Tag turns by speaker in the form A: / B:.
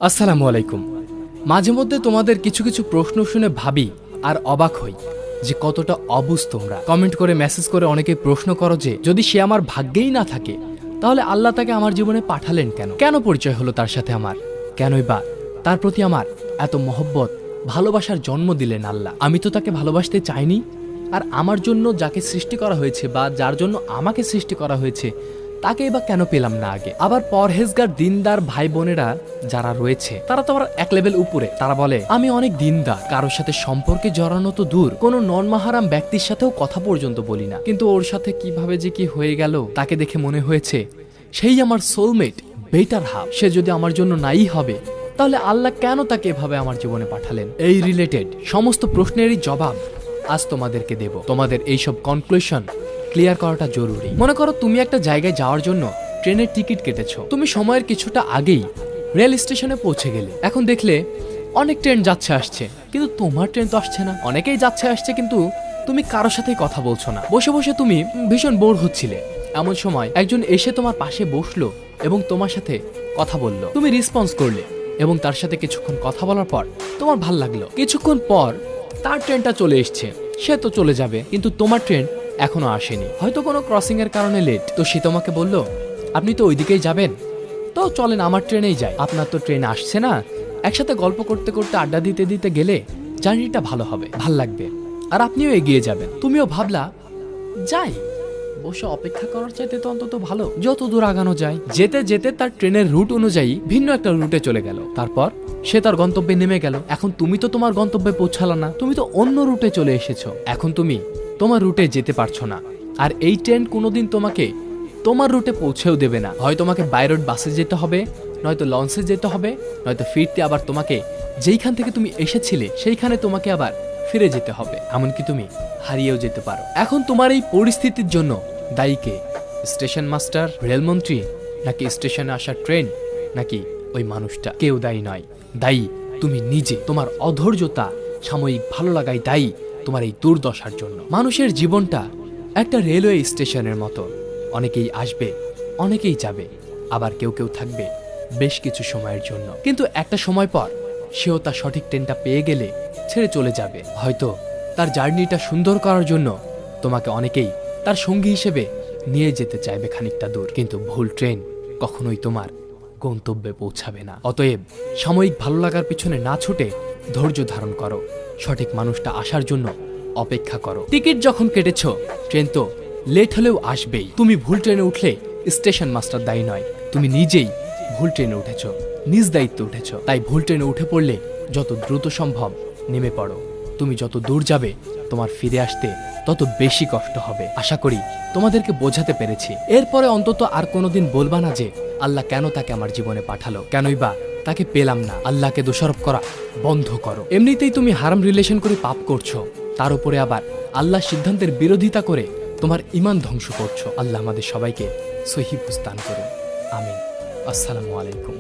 A: আসসালামু আলাইকুম। মাঝে মধ্যে তোমাদের কিছু কিছু প্রশ্ন শুনে ভাবি আর অবাক হই যে কতটা অবুঝ তোমরা। কমেন্ট করে মেসেজ করে অনেকে প্রশ্ন করো যে যদি সে আমার ভাগ্যেই না থাকে তাহলে আল্লাহ তাকে আমার জীবনে পাঠালেন কেন? কেন পরিচয় হলো তার সাথে আমার? কেনই বা তার প্রতি আমার এত মহব্বত ভালোবাসার জন্ম দিলেন আল্লাহ? আমি তো তাকে ভালোবাসতে চাইনি, আর আমার জন্য যাকে সৃষ্টি করা হয়েছে বা যার জন্য আমাকে সৃষ্টি করা হয়েছে তাকে এবার কেন পেলাম না আগে? আবার পরহেজগার দিনদার ভাই বোনেরা যারা রয়েছে তারা তো আবার এক লেভেল উপরে। তারা বলে আমি অনেক দিনদার, কারোর সাথে সম্পর্কে জড়ানো তো দূর, কোনো নন মাহারাম ব্যক্তির সাথেও কথা পর্যন্ত বলি না। কিন্তু ওর সাথে কিভাবে যে কি হয়ে গেল, তাকে দেখে মনে হয়েছে সেই আমার সোলমেট, বেটার হাফ। সে যদি আমার জন্য নাই হবে তাহলে আল্লাহ কেন তাকে এভাবে আমার জীবনে পাঠালেন? এই রিলেটেড সমস্ত প্রশ্নেরই জবাব আজ তোমাদেরকে দেব। তোমাদের এইসব কনক্লুশন ক্লিয়ার করাটা জরুরি। মনে করো তুমি একটা জায়গায় যাওয়ার জন্য ট্রেনের টিকিট কেটেছো। তুমি সময়ের কিছুটা আগেই রেল স্টেশনে পৌঁছে গেলে। এখন দেখলে অনেক ট্রেন যাচ্ছে আসছে, কিন্তু তোমার ট্রেন তো আসছে না। অনেকেই যাচ্ছে আসছে, কিন্তু তুমি কারোর সাথেই কথা বলছো না। বসে বসে তুমি ভীষণ বোর হচ্ছিলে। এমন সময় একজন এসে তোমার পাশে বসলো এবং তোমার সাথে কথা বলল। তুমি রেসপন্স করলে এবং তার সাথে কিছুক্ষণ কথা বলার পর তোমার ভাল লাগলো। কিছুক্ষণ পর তার ট্রেনটা চলে এসছে, সে তো চলে যাবে, কিন্তু তোমার ট্রেন এখনো আসেনি। হয়তো কোনো ক্রসিং এর কারণে লেট। তো সে তোমাকে বলল আপনি তো ওইদিকেই যাবেন, তো চলেন আমার ট্রেনেই যাই। আপনার তো ট্রেন আসছে না, একসাথে গল্প করতে করতে আড্ডা দিতে দিতে গেলে জার্নিটা ভালো হবে, ভাল লাগবে, আর আপনিও এগিয়ে যাবেন। তুমিও ভাবলা যাই, বসে অপেক্ষা করার চাইতে তো অন্তত ভালো যত দূর আগানো যায়। যেতে যেতে তার ট্রেনের রুট অনুযায়ী ভিন্ন একটা রুটে চলে গেল। তারপর সে তার গন্তব্যে নেমে গেল। এখন তুমি তো তোমার গন্তব্যে পৌঁছালা না, তুমি তো অন্য রুটে চলে এসেছো। এখন তুমি তোমার রুটে যেতে পারছো না, আর এই ট্রেন কোনোদিন তোমাকে তোমার রুটে পৌঁছেও দেবে না। হয় তোমাকে বাই রোড বাসে যেতে হবে, নয়তো লঞ্চে যেতে হবে, নয়তো ফিরতে আবার তোমাকে যেইখান থেকে তুমি এসেছিলে সেইখানে তোমাকে আবার ফিরে যেতে হবে। এমনকি তুমি হারিয়েও যেতে পারো। এখন তোমার এই পরিস্থিতির জন্য দায়ী কে? স্টেশন মাস্টার, রেলমন্ত্রী, নাকি স্টেশনে আসা ট্রেন, নাকি ওই মানুষটা? কেউ দায়ী নয়, দায়ী তুমি নিজে। তোমার অধৈর্যতা, সাময়িক ভালো লাগাই দায়ী তোমার এই দুর্দশার জন্য। মানুষের জীবনটা একটা রেলওয়ে স্টেশনের মতো, অনেকেই আসবে, অনেকেই যাবে, আবার কেউ কেউ থাকবে বেশ কিছু সময়ের জন্য। কিন্তু একটা সময় পর সেও তার সঠিক ট্রেনটা পেয়ে গেলে ছেড়ে চলে যাবে। হয়তো তার জার্নিটা সুন্দর করার জন্য তোমাকে অনেকেই তার সঙ্গী হিসেবে নিয়ে যেতে চাইবে খানিকটা দূর, কিন্তু ভুল ট্রেন কখনোই তোমার গন্তব্যে পৌঁছাবে না। অতএব সাময়িক ভালো লাগার পিছনে না ছুটে ধৈর্য ধারণ করো, সঠিক মানুষটা আসার জন্য অপেক্ষা করো। টিকিট যখন কেটেছো, ট্রেন তো লেট হলেও আসবেই। তুমি ভুল ট্রেনে উঠলে স্টেশন মাস্টার দায়ী নয়, তুমি নিজেই ভুল ট্রেনে উঠেছো, নিজ দায়িত্বে উঠেছো। তাই ভুল ট্রেনে উঠে পড়লে যত দ্রুত সম্ভব নেমে পড়ো। তুমি যত দূর যাবে তোমার ফিরে আসতে তত বেশি কষ্ট হবে। আশা করি তোমাদেরকে বোঝাতে পেরেছি। এরপরে অন্তত আর কোনোদিন বলবা না যে আল্লাহ কেন তাকে আমার জীবনে পাঠালো, কেনই বা তাকে পেলাম না। আল্লাহকে দোষারোপ করা বন্ধ করো। এমনিতেই তুমি হারাম রিলেশন করে পাপ করছো, তার উপরে আবার আল্লাহর সিদ্ধান্তের বিরোধিতা করে তোমার ঈমান ধ্বংস করছো। আল্লাহ আমাদের সবাইকে সহিহ বুঝ দান করুন, আমিন। আসসালামু আলাইকুম।